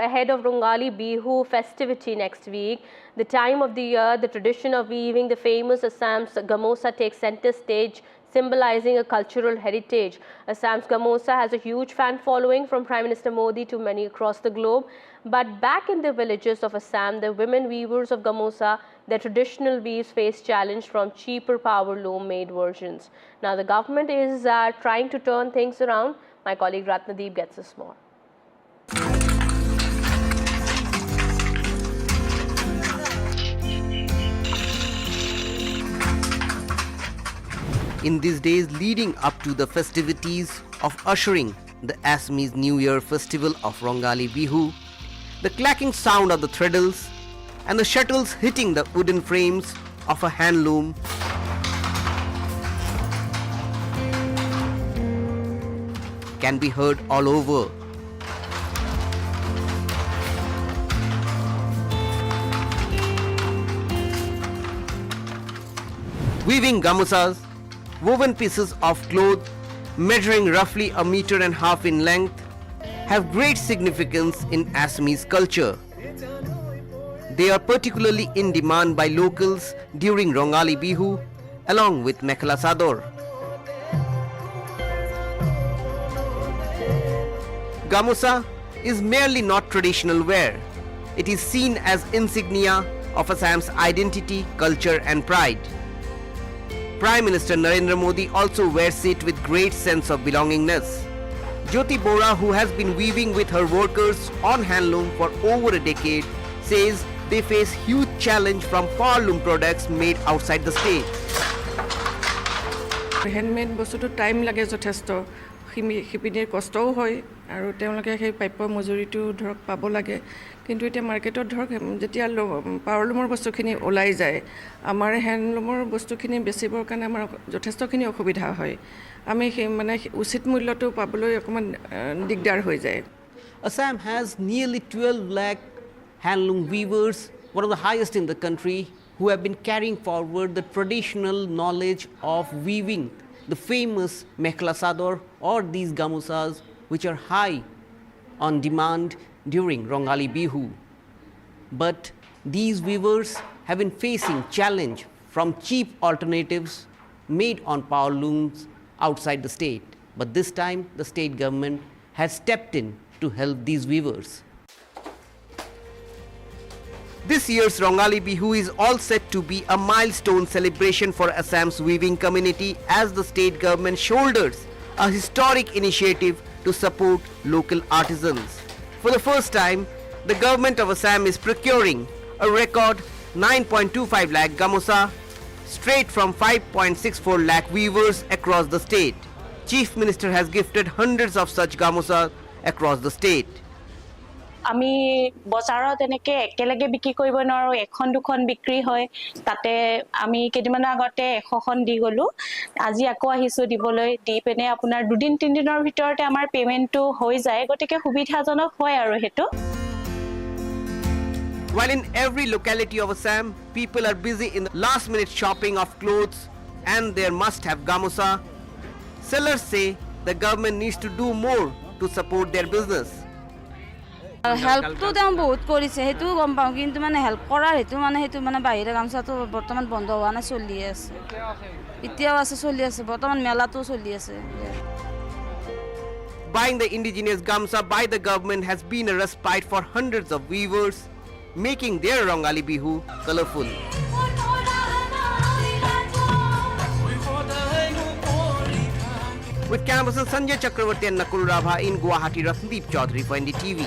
Ahead of Rongali Bihu festivity next week, the time of the year, the tradition of weaving the famous Assam's Gamosa takes center stage, symbolizing a cultural heritage. Assam's Gamosa has a huge fan following from Prime Minister Modi to many across the globe. But back in the villages of Assam, the women weavers of Gamosa, their traditional weaves face challenge from cheaper power loom-made versions. Now the government is trying to turn things around. My colleague Ratnadeep gets us more. In these days leading up to the festivities of ushering the Assamese New Year festival of Rongali Bihu, the clacking sound of the threadles and the shuttles hitting the wooden frames of a hand loom can be heard all over. Weaving gamosas, woven pieces of cloth measuring roughly 1.5 meters in length, have great significance in Assamese culture. They are particularly in demand by locals during Rongali Bihu along with Mekhla Sador. Gamosa is merely not traditional wear. It is seen as insignia of Assam's identity, culture and pride. Prime Minister Narendra Modi also wears it with great sense of belongingness. Jyoti Bora, who has been weaving with her workers on handloom for over a decade, says they face huge challenge from powerloom products made outside the state. Handmade bostu time lage jothesto hipinir kostও হয় আৰু তেওঁলোকে সেই পাইপৰ মজুৰিটো ধৰক পাব লাগে কিন্তু এটা মাৰ্কেটত ধৰক যেতিয়া পাৱাৰলুমৰ বস্তুখিনি ওলাই যায় আমাৰ হ্যান্ডলুমৰ বস্তুখিনি বেচিবৰ কাৰণে আমাৰ যথেষ্টখিনি অসুবিধা হয় আমি মানে উচিত মূল্যটো পাবলৈ অকমান দিগদাৰ হৈ যায় Assam has nearly 12 lakh handloom weavers, one of the highest in the country, who have been carrying forward the traditional knowledge of weaving the famous Mekhla Sador or these gamosas, which are high on demand during Rongali Bihu. But these weavers have been facing challenge from cheap alternatives made on power looms outside the state. But this time the state government has stepped in to help these weavers. This year's Rongali Bihu is all set to be a milestone celebration for Assam's weaving community as the state government shoulders a historic initiative to support local artisans. For the first time, the government of Assam is procuring a record 9.25 lakh gamosa straight from 5.64 lakh weavers across the state. Chief Minister has gifted hundreds of such gamosa across the state. আমি বজাৰত এনেকে একেলগে বিক্ৰী কৰিব নোৱাৰো এখন দুখন বিক্ৰী হয় তাতে আমি কেদিমান আগতে 100 খন দি গলো আজি আকৌ আহিছো দিবলৈ দি পেনে আপোনাৰ দুদিন তিন দিনৰ ভিতৰতে আমাৰ পেমেন্টটো হৈ যায় গতিকে সুবিধাজনক হয় আৰু হেতু While in every locality of Assam, people are busy in the last minute shopping of clothes and their must have gamosa, sellers say the government needs to do more to support their business. Help to them বহুত কৰিছে হেতু গম পাও কিন্তু মানে help কৰাৰ হেতু মানে বাহিৰা গামছাটো বৰ্তমান বন্ধ হোৱা নাই চলি আছে এতিয়াও আছে চলি আছে বৰ্তমান মেলাটো চলি আছে Buying the indigenous gamsa by the government has been a respite for hundreds of weavers, making their Rongali Bihu colorful. With cameraman Sanjay Chakravarti and Nakul Rabha in Guwahati, Ratnadeep Chaudhary for NDTV.